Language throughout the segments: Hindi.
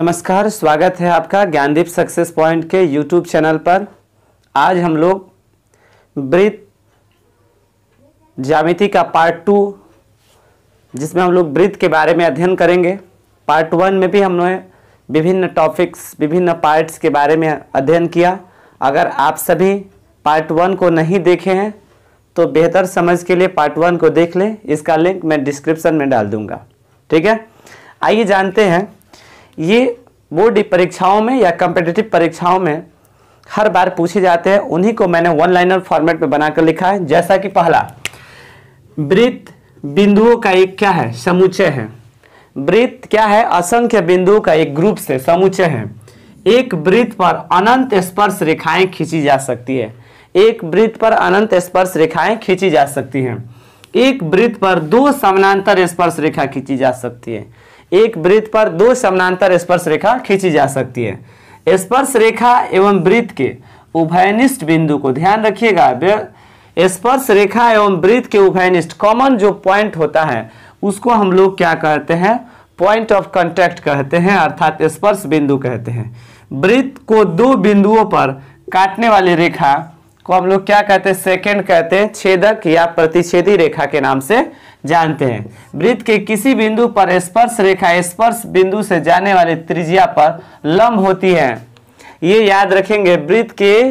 नमस्कार, स्वागत है आपका ज्ञानदीप सक्सेस पॉइंट के यूट्यूब चैनल पर। आज हम लोग वृत्त ज्यामिति का पार्ट 2 जिसमें हम लोग वृत्त के बारे में अध्ययन करेंगे। पार्ट 1 में भी हमने विभिन्न टॉपिक्स, विभिन्न पार्ट्स के बारे में अध्ययन किया। अगर आप सभी पार्ट 1 को नहीं देखे हैं तो बेहतर समझ के लिए पार्ट 1 को देख लें। इसका लिंक मैं डिस्क्रिप्शन में डाल दूंगा। ठीक है, आइए जानते हैं। ये बोर्ड परीक्षाओं में या कॉम्पिटिटिव परीक्षाओं में हर बार पूछे जाते हैं, उन्हीं को मैंने वन लाइनर फॉर्मेट में बनाकर लिखा है। जैसा कि पहला, वृत्त बिंदुओं का एक क्या है? समुच्चय है। वृत्त क्या है? असंख्य बिंदुओं का एक ग्रुप से समुच्चय है। एक वृत्त पर अनंत स्पर्श रेखाएं खींची जा सकती है। एक वृत्त पर अनंत स्पर्श रेखाएं खींची जा सकती हैं। एक वृत्त पर दो समानांतर स्पर्श रेखा खींची जा सकती है। एक वृत्त पर दो समानांतर स्पर्श रेखा खींची जा सकती है। स्पर्श रेखा एवं वृत्त के उभयनिष्ठ बिंदु को ध्यान रखिएगा। स्पर्श रेखा एवं वृत्त के उभयनिष्ठ कॉमन जो पॉइंट होता है उसको हम लोग क्या कहते हैं? पॉइंट ऑफ कांटेक्ट कहते हैं, अर्थात स्पर्श बिंदु कहते हैं। वृत्त को दो बिंदुओं पर काटने वाली रेखा को हम लोग क्या कहते हैं? सेकेंड कहते हैं। छेदक या प्रतिच्छेदी रेखा के नाम से जानते हैं। वृत्त के किसी बिंदु पर स्पर्श रेखा स्पर्श बिंदु से जाने वाली त्रिज्या पर लंब होती है। ये याद रखेंगे। वृत्त के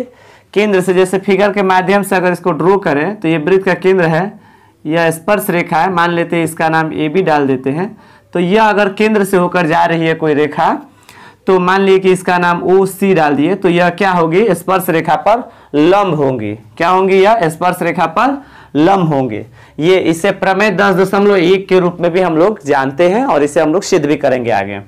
केंद्र से, जैसे फिगर के माध्यम से अगर इसको ड्रॉ करें तो ये वृत्त का केंद्र है, यह स्पर्श रेखा है। मान लेते हैं इसका नाम ए बी डाल देते हैं। तो यह अगर केंद्र से होकर जा रही है कोई रेखा, तो मान लिए कि इसका नाम ओ सी डाल दिए, तो यह क्या होगी? स्पर्श रेखा पर लंब होंगी। क्या होंगी? यह स्पर्श रेखा पर लंब होंगे। ये इसे प्रमेय 10.1 के रूप में भी हम लोग जानते हैं और इसे हम लोग सिद्ध भी करेंगे आगे।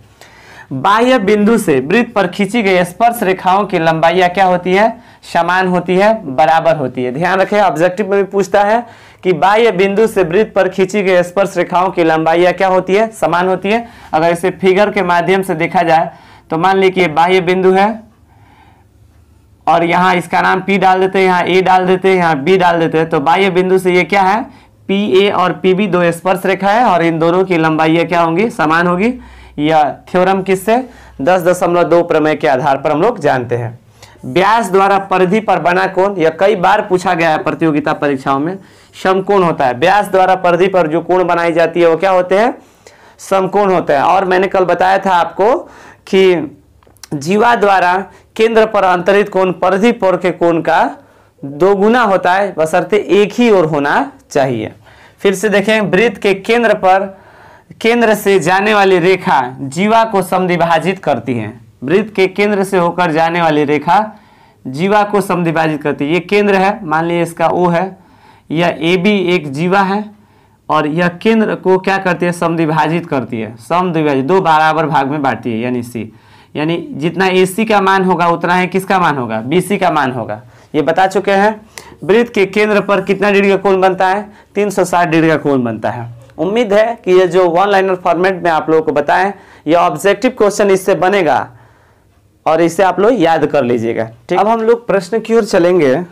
बाह्य बिंदु से वृत्त पर खींची गई स्पर्श रेखाओं की लंबाइयां क्या होती है? समान होती है, बराबर होती है। ध्यान रखें, ऑब्जेक्टिव में भी पूछता है कि बाह्य बिंदु से वृत्त पर खींची गई स्पर्श रेखाओं की लंबाइयां क्या होती है? समान होती है। अगर इसे फिगर के माध्यम से देखा जाए तो मान लीजिए कि बाह्य बिंदु है और यहाँ इसका नाम P डाल देते हैं, यहाँ A डाल देते हैं, यहाँ B डाल देते हैं। तो बाह्य बिंदु से ये क्या है? PA और PB दो स्पर्श रेखा है और इन दोनों की लंबाई क्या होंगी? समान होगी। यह थ्योरम किससे? 10.2 प्रमेय के आधार पर हम लोग जानते हैं। व्यास द्वारा परिधि पर बना कोण, यह कई बार पूछा गया है प्रतियोगिता परीक्षाओं में। समकोण होता है। व्यास द्वारा परिधि पर जो कोण बनाई जाती है वो क्या होते हैं? समकोण होते हैं। और मैंने कल बताया था आपको कि जीवा द्वारा केंद्र पर अंतरित कोण परिधि पर के कोण का 2 गुना होता है, बशर्ते एक ही ओर होना चाहिए। फिर से देखें, वृत्त के केंद्र पर केंद्र से जाने वाली रेखा जीवा को समद्विभाजित करती है। वृत्त के केंद्र से होकर जाने वाली रेखा जीवा को समद्विभाजित करती है। ये केंद्र है, मान लीजिए इसका O है, यह AB एक जीवा है और यह केंद्र को क्या करती है? समद्विभाजित करती है। समद्विभाजित, दो बराबर भाग में बांटती है, यानी C। यानी जितना AC का मान होगा उतना ही किसका मान होगा? BC का मान होगा। ये बता चुके हैं। वृत्त के केंद्र पर कितना डिग्री का कोण बनता है? 360 डिग्री का कोण बनता है। उम्मीद है कि ये जो वन लाइनर फॉर्मेट में आप लोगों को बताएं, ये ऑब्जेक्टिव क्वेश्चन इससे बनेगा और इसे आप लोग याद कर लीजिएगा। ठीक, अब हम लोग प्रश्न की ओर चलेंगे।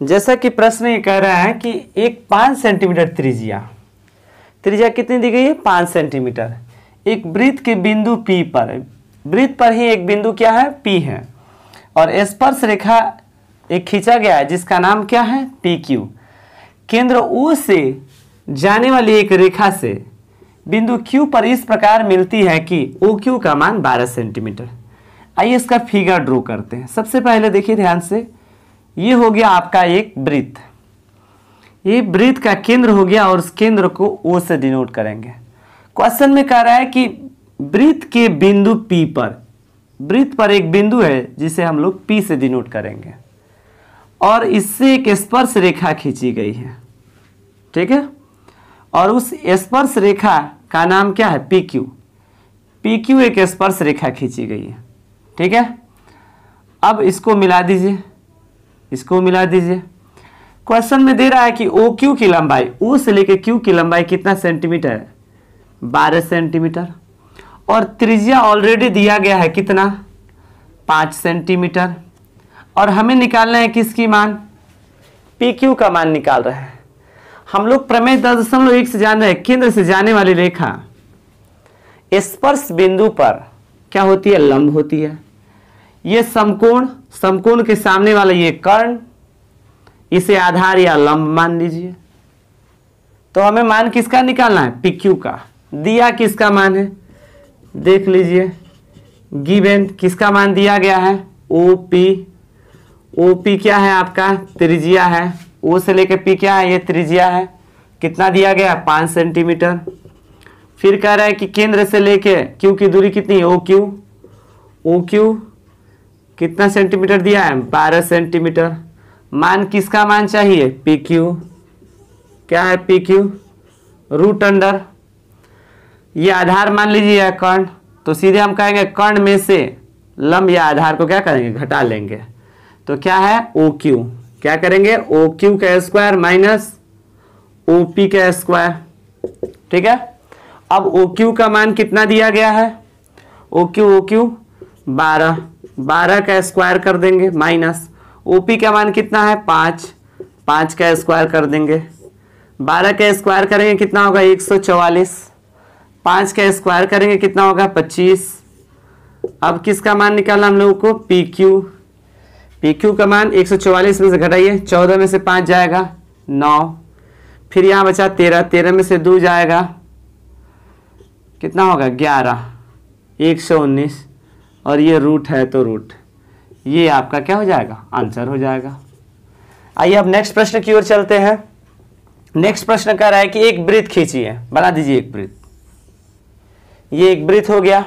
जैसा कि प्रश्न ये कह रहा है कि एक 5 सेंटीमीटर त्रिज्या कितनी दी गई है? 5 सेंटीमीटर। एक वृत्त के बिंदु P पर, वृत्त पर ही एक बिंदु क्या है? P है और स्पर्श रेखा एक खींचा गया है जिसका नाम क्या है? PQ। केंद्र O से जाने वाली एक रेखा से बिंदु Q पर इस प्रकार मिलती है कि OQ का मान 12 सेंटीमीटर। आइए इसका फिगर ड्रॉ करते हैं। सबसे पहले देखिए ध्यान से, ये हो गया आपका एक वृत्त। ये वृत्त का केंद्र हो गया और उस केंद्र को O से डिनोट करेंगे। क्वेश्चन में कह रहा है कि वृत्त के बिंदु P पर, वृत्त पर एक बिंदु है जिसे हम लोग P से डिनोट करेंगे और इससे एक स्पर्श रेखा खींची गई है। ठीक है, और उस स्पर्श रेखा का नाम क्या है? PQ। PQ एक स्पर्श रेखा खींची गई है। ठीक है, अब इसको मिला दीजिए, इसको मिला दीजिए। क्वेश्चन में दे रहा है कि OQ की लंबाई, O से लेकर Q की लंबाई कितना सेंटीमीटर है? 12 सेंटीमीटर। और त्रिज्या ऑलरेडी दिया गया है कितना? 5 सेंटीमीटर। और हमें निकालना है किसकी मान? PQ का मान निकाल रहे हैं। हम लोग प्रमेय 10.1 से जान रहे हैं, केंद्र से जाने वाली रेखा स्पर्श बिंदु पर क्या होती है, लंब होती है। ये समकोण, समकोण के सामने वाला ये कर्ण, इसे आधार या लंब मान लीजिए। तो हमें मान किसका निकालना है, PQ का। दिया किसका मान है, देख लीजिए, गिवन किसका मान दिया गया है, OP। OP क्या है आपका, त्रिज्या है। O से लेकर P क्या है, ये त्रिज्या है। कितना दिया गया, 5 सेंटीमीटर। फिर कह रहा है कि केंद्र से लेके Q की दूरी कितनी है, OQ कितना सेंटीमीटर दिया है, 12 सेंटीमीटर। मान किसका मान चाहिए, PQ। क्या है PQ, रूट अंडर, ये आधार मान लीजिए कर्ण, तो सीधे हम कहेंगे कर्ण में से लंब या आधार को क्या करेंगे, घटा लेंगे। तो क्या है, OQ। क्या करेंगे, OQ का स्क्वायर माइनस OP का स्क्वायर। ठीक है, अब OQ का मान कितना दिया गया है, OQ 12 का स्क्वायर कर देंगे, माइनस OP का मान कितना है, 5 का स्क्वायर कर देंगे। 12 का स्क्वायर करेंगे कितना होगा, 144। 5 का स्क्वायर करेंगे कितना होगा, 25। अब किसका मान निकालना हम लोगों को, PQ का मान 144 में से घटाइए, 14 में से 5 जाएगा 9, फिर यहाँ बचा 13 में से 2 जाएगा कितना होगा, 11, 119, और ये रूट है तो रूट, ये आपका क्या हो जाएगा, आंसर हो जाएगा। आइए अब नेक्स्ट प्रश्न की ओर चलते हैं। नेक्स्ट प्रश्न कह रहा है कि एक वृत्त खींचिए, बना दीजिए एक वृत्त। ये एक वृत्त हो गया।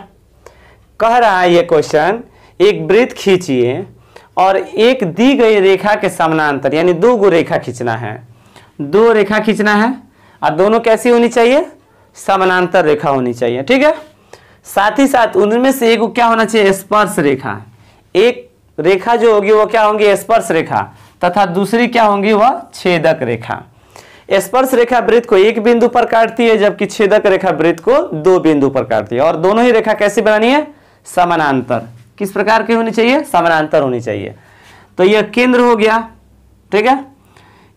कह रहा है ये क्वेश्चन, एक वृत्त खींचिए और एक दी गई रेखा के समानांतर, यानी 2 गो रेखा खींचना है। 2 रेखा खींचना है और दोनों कैसी होनी चाहिए, समानांतर रेखा होनी चाहिए। ठीक है, साथ ही साथ उनमें से एक क्या होना चाहिए, स्पर्श रेखा। एक रेखा जो होगी वो क्या होंगी, स्पर्श रेखा, तथा दूसरी क्या होंगी, वह छेदक रेखा। स्पर्श रेखा वृत्त को एक बिंदु पर काटती है, जबकि छेदक रेखा वृत्त को 2 बिंदु पर काटती है। और दोनों ही रेखा कैसी बनानी है, समानांतर। किस प्रकार की होनी चाहिए, समानांतर होनी चाहिए। तो यह केंद्र हो गया, ठीक है,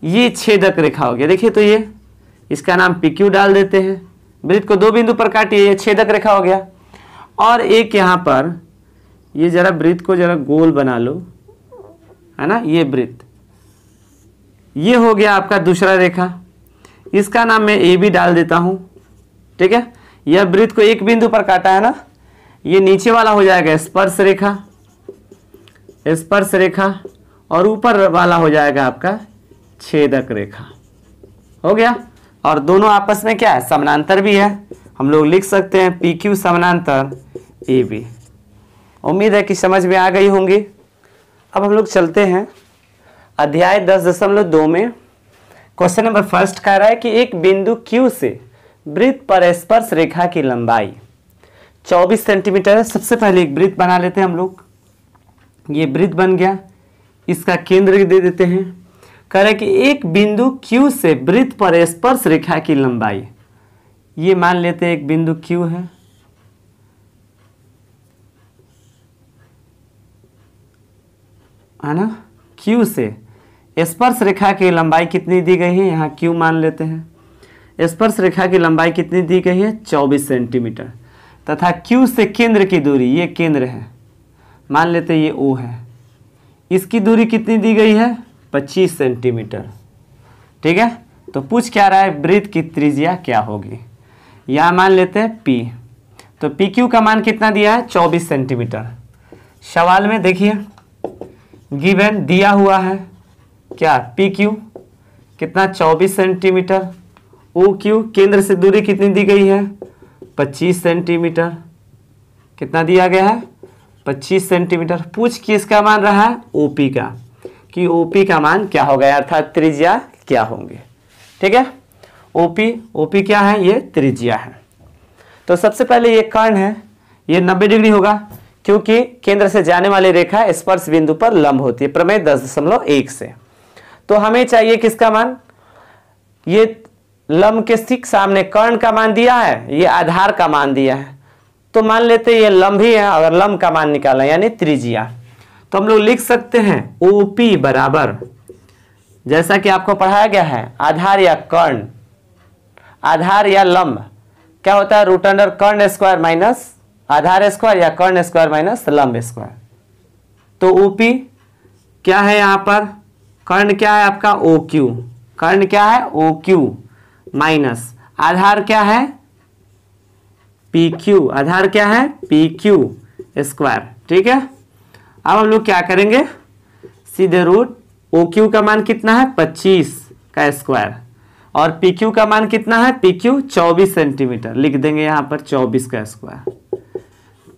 ये छेदक रेखा हो गया। देखिए तो ये इसका नाम PQ डाल देते हैं। वृत्त को 2 बिंदु पर काटिए, ये छेदक रेखा हो गया। और एक यहाँ पर ये जरा वृत्त को जरा गोल बना लो, है ना, ये वृत्त, ये हो गया आपका दूसरा रेखा। इसका नाम मैं AB डाल देता हूं। ठीक है, यह वृत्त को एक बिंदु पर काटा है ना, ये नीचे वाला हो जाएगा स्पर्श रेखा, स्पर्श रेखा, और ऊपर वाला हो जाएगा आपका छेदक रेखा। हो गया, और दोनों आपस में क्या है, समानांतर भी है। हम लोग लिख सकते हैं PQ समानांतर AB। उम्मीद है कि समझ में आ गई होंगी। अब हम लोग चलते हैं अध्याय 10.2 में। क्वेश्चन नंबर फर्स्ट कह रहा है कि एक बिंदु Q से वृत्त पर स्पर्श रेखा की लंबाई 24 सेंटीमीटर है। सबसे पहले एक वृत्त बना लेते हैं हम लोग। ये वृत्त बन गया, इसका केंद्र दे देते हैं। कह रहा है कि एक बिंदु Q से वृत्त पर स्पर्श रेखा की लंबाई, ये मान लेते हैं एक बिंदु Q है, ना, Q से स्पर्श रेखा की लंबाई कितनी दी गई है, यहाँ Q मान लेते हैं। स्पर्श रेखा की लंबाई कितनी दी गई है, 24 सेंटीमीटर, तथा Q से केंद्र की दूरी, ये केंद्र है, मान लेते हैं ये O है, इसकी दूरी कितनी दी गई है, 25 सेंटीमीटर। ठीक है, तो पूछ क्या रहा है, वृत्त की त्रिज्या क्या होगी। यहाँ मान लेते हैं P, तो PQ का मान कितना दिया है, 24 सेंटीमीटर। सवाल में देखिए गिवन दिया हुआ है क्या, PQ कितना, 24 सेंटीमीटर। OQ केंद्र से दूरी कितनी दी गई है, 25 सेंटीमीटर। कितना दिया गया है, 25 सेंटीमीटर। पूछ किसका मान रहा है, OP का, कि OP का मान क्या होगा, अर्थात त्रिज्या क्या होंगे। ठीक है, OP क्या है, ये त्रिज्या है। तो सबसे पहले ये कर्ण है, ये 90 डिग्री होगा, क्योंकि केंद्र से जाने वाली रेखा स्पर्श बिंदु पर लंब होती है, प्रमेय 10.1 से। तो हमें चाहिए किसका मान, ये लंब के ठीक सामने कर्ण का मान दिया है, ये आधार का मान दिया है, तो मान लेते हैं ये लंब ही है। अगर लंब का मान निकालना यानी त्रिज्या, तो हम लोग लिख सकते हैं OP बराबर, जैसा कि आपको पढ़ाया गया है, आधार या कर्ण, आधार या लंब क्या होता है, रूट अंडर कर्ण स्क्वायर माइनस आधार स्क्वायर या कर्ण स्क्वायर माइनस लंब स्क्वायर। तो ओपी क्या है यहाँ पर, कर्ण क्या है आपका ओ क्यू, कर्ण क्या है ओ क्यू माइनस आधार क्या है पी क्यू, आधार क्या है पी क्यू स्क्वायर। ठीक है, अब हम लोग क्या करेंगे, सीधे रूट ओ क्यू का मान कितना है 25 का स्क्वायर और पी क्यू का मान कितना है, पी क्यू 24 सेंटीमीटर, लिख देंगे यहाँ पर 24 का स्क्वायर।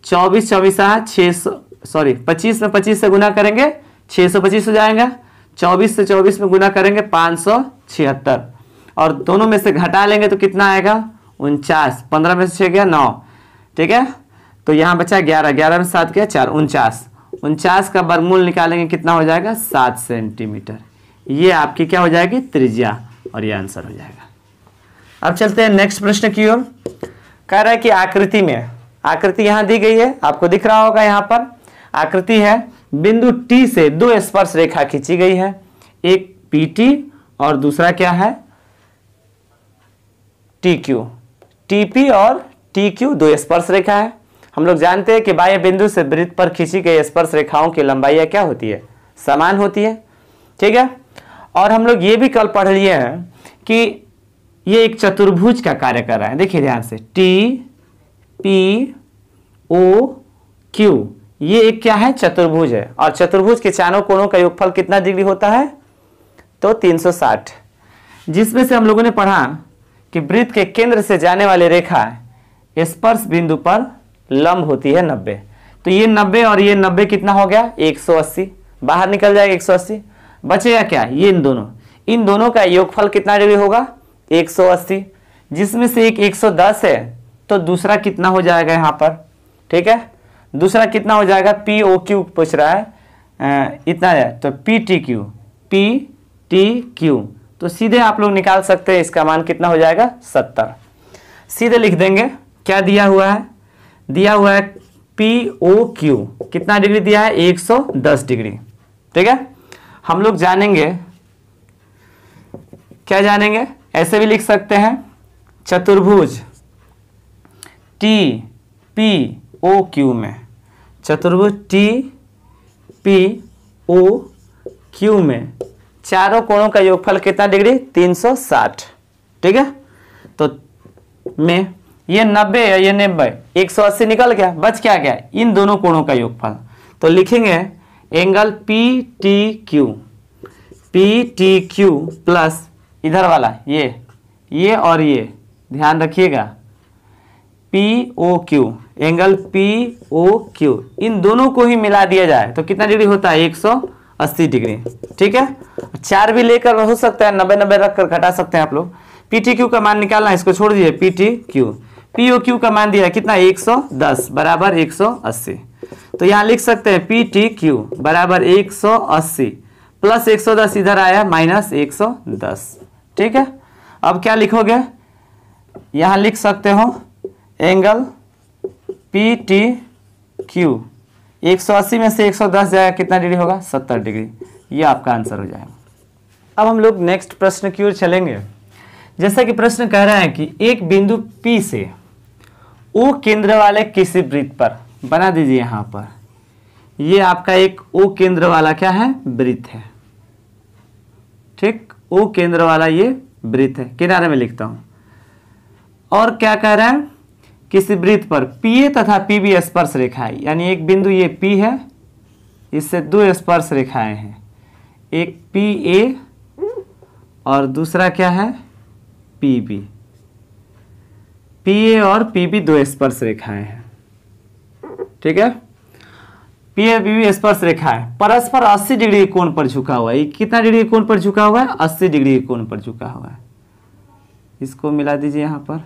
24 24 है 600, सॉरी 25 में 25 से गुना करेंगे 625 हो जाएगा, 24 से 24 में गुना करेंगे 576 और दोनों में से घटा लेंगे तो कितना आएगा 49, 15 में से 6 गया 9। ठीक है, तो यहाँ बचा 11, 11 में 7 गया 4, 49, 49 का वर्गमूल निकालेंगे कितना हो जाएगा 7 सेंटीमीटर। ये आपकी क्या हो जाएगी त्रिज्या और ये आंसर हो जाएगा। अब चलते हैं नेक्स्ट प्रश्न की ओर। कह रहा है कि आकृति में, आकृति यहाँ दी गई है, आपको दिख रहा होगा यहाँ पर आकृति है, बिंदु T से दो स्पर्श रेखा खींची गई है, एक PT और दूसरा क्या है TQ। TP और TQ दो स्पर्श रेखा है। हम लोग जानते हैं कि बाह्य बिंदु से वृत्त पर खींची गई स्पर्श रेखाओं की लंबाई क्या होती है, समान होती है। ठीक है, और हम लोग ये भी कल पढ़ लिए हैं कि ये एक चतुर्भुज का कार्य कर रहा है। देखिए ध्यान से TPOQ, ये एक क्या है चतुर्भुज है और चतुर्भुज के चारों कोणों का योगफल कितना डिग्री होता है तो 360, जिसमें से हम लोगों ने पढ़ा कि वृत्त के केंद्र से जाने वाली रेखा स्पर्श बिंदु पर लंब होती है 90। तो ये 90 और ये 90 कितना हो गया 180, बाहर निकल जाएगा 180, बचेगा क्या ये इन दोनों का योगफल कितना डिग्री होगा 180, जिसमें से एक 110 है तो दूसरा कितना हो जाएगा यहाँ पर। ठीक है, दूसरा कितना हो जाएगा POQ पूछ रहा है इतना है तो PTQ, तो सीधे आप लोग निकाल सकते हैं इसका मान कितना हो जाएगा 70। सीधे लिख देंगे क्या दिया हुआ है, दिया हुआ है POQ कितना डिग्री दिया है 110 डिग्री। ठीक है, हम लोग जानेंगे क्या जानेंगे, ऐसे भी लिख सकते हैं चतुर्भुज TPOQ में, चतुर्भुज TPOQ में चारों कोणों का योगफल कितना डिग्री 360। ठीक है, तो में ये 90 है ये 90, 180 निकल गया, बच क्या गया इन दोनों कोणों का योगफल। तो लिखेंगे एंगल PTQ प्लस इधर वाला ये और ये ध्यान रखिएगा POQ, एंगल POQ, इन दोनों को ही मिला दिया जाए तो कितना डिग्री होता है 180 डिग्री। ठीक है, 4 भी लेकर हो सकता है, 90 90 रखकर घटा सकते हैं आप लोग। PTQ का मान निकालना है, इसको छोड़ दीजिए PTQ, POQ का मान दिया है कितना 110 बराबर 180, तो यहाँ लिख सकते हैं PTQ बराबर 180 प्लस 110 इधर आया माइनस 110। ठीक है, अब क्या लिखोगे, यहाँ लिख सकते हो एंगल PTQ 180 में से 110 जाएगा कितना डिग्री होगा 70 डिग्री, ये आपका आंसर हो जाएगा। अब हम लोग नेक्स्ट प्रश्न की ओर चलेंगे। जैसा कि प्रश्न कह रहा है कि एक बिंदु P से O केंद्र वाले किसी वृत्त पर, बना दीजिए यहाँ पर, ये आपका एक O केंद्र वाला क्या है वृत्त है। ठीक, O केंद्र वाला ये वृत्त है, किनारे में लिखता हूं। और क्या कह रहा है, किसी वृत्त पर PA तथा PB स्पर्श रेखाएं, यानी एक बिंदु ये P है, इससे दो स्पर्श रेखाएं हैं, एक PA और दूसरा क्या है PB। PA और PB दो स्पर्श रेखाएं हैं। ठीक है, PA PB स्पर्श रेखा है, परस्पर 80 डिग्री के कोण पर झुका हुआ है। कितना डिग्री के कोण पर झुका हुआ है 80 डिग्री के कोण पर झुका हुआ है। इसको मिला दीजिए यहां पर,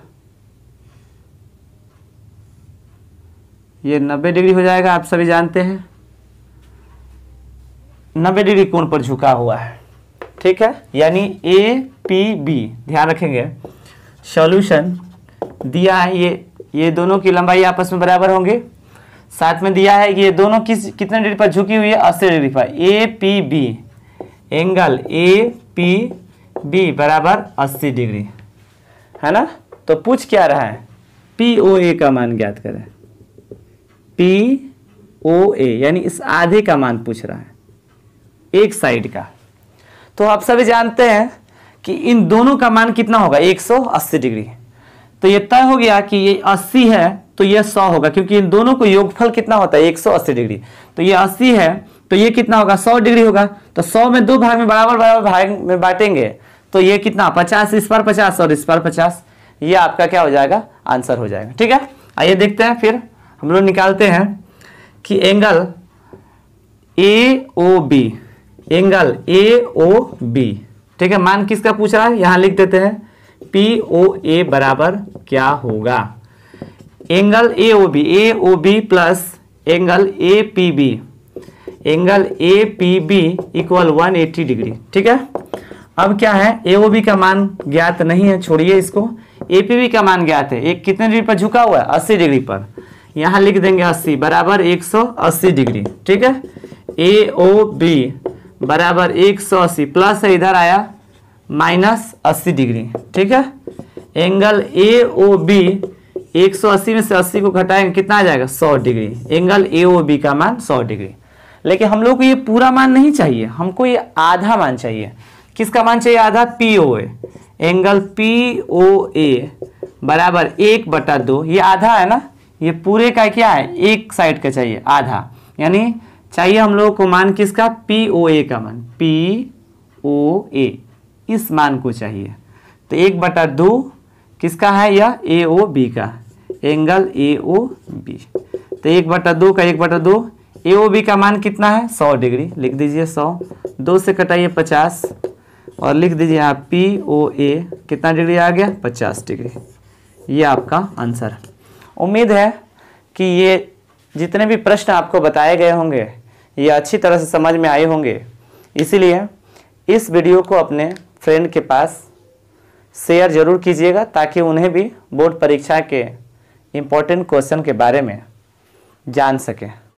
ये 90 डिग्री हो जाएगा, आप सभी जानते हैं 90 डिग्री कोण पर झुका हुआ है। ठीक है, यानी APB, ध्यान रखेंगे सॉल्यूशन दिया है, ये दोनों की लंबाई आपस में बराबर होंगे, साथ में दिया है कि ये दोनों कितने डिग्री पर झुकी हुई है 80 डिग्री पर। APB एंगल APB बराबर 80 डिग्री है ना। तो पूछ क्या रहा है POA का मान ज्ञात करें। POA, यानी इस आधे का मान पूछ रहा है, एक साइड का। तो आप सभी जानते हैं कि इन दोनों का मान कितना होगा, 180 डिग्री। तो ये तय हो गया कि ये 80 है तो ये 100 होगा, क्योंकि इन दोनों को योगफल कितना होता है, 180 डिग्री। तो ये 80 है तो ये कितना होगा, 100 डिग्री होगा। तो 100 में दो भाग में बराबर बराबर भाग में बांटेंगे तो ये कितना, 50, इस पर 50 और इस पर 50। ये आपका क्या हो जाएगा, आंसर हो जाएगा। ठीक है, आइए देखते हैं फिर हम लोग निकालते हैं कि एंगल AOB, एंगल AOB, ठीक है, मान किसका पूछ रहा है, यहां लिख देते हैं POA बराबर क्या होगा, angle AOB plus angle APB, angle APB equal 180 degree. ठीक है, अब क्या है, AOB का मान ज्ञात नहीं है, छोड़िए इसको। APB का मान ज्ञात है, एक कितने डिग्री पर झुका हुआ है, 80 डिग्री पर। यहां लिख देंगे 80 बराबर 180 डिग्री। ठीक है, AOB बराबर 180 प्लस है, इधर आया माइनस 80 डिग्री। ठीक है, एंगल AOB 180 में से 80 को घटाएंगे कितना आ जाएगा, 100 डिग्री। एंगल AOB का मान 100 डिग्री। लेकिन हम लोग को ये पूरा मान नहीं चाहिए, हमको ये आधा मान चाहिए। किसका मान चाहिए, आधा, POA। एंगल POA बराबर 1/2, ये आधा है ना, ये पूरे का क्या है, एक साइड का चाहिए आधा, यानी चाहिए हम लोगों को मान किसका, POA का मान, POA इस मान को चाहिए। तो 1/2 किसका है, यह AOB का, एंगल AOB। तो 1/2 का 1/2, AOB का मान कितना है, 100 डिग्री, लिख दीजिए 100, 2 से कटाइए 50 और लिख दीजिए यहाँ POA कितना डिग्री आ गया, 50 डिग्री। ये आपका आंसर है। उम्मीद है कि ये जितने भी प्रश्न आपको बताए गए होंगे ये अच्छी तरह से समझ में आए होंगे। इसीलिए इस वीडियो को अपने फ्रेंड के पास शेयर जरूर कीजिएगा ताकि उन्हें भी बोर्ड परीक्षा के इम्पोर्टेंट क्वेश्चन के बारे में जान सके।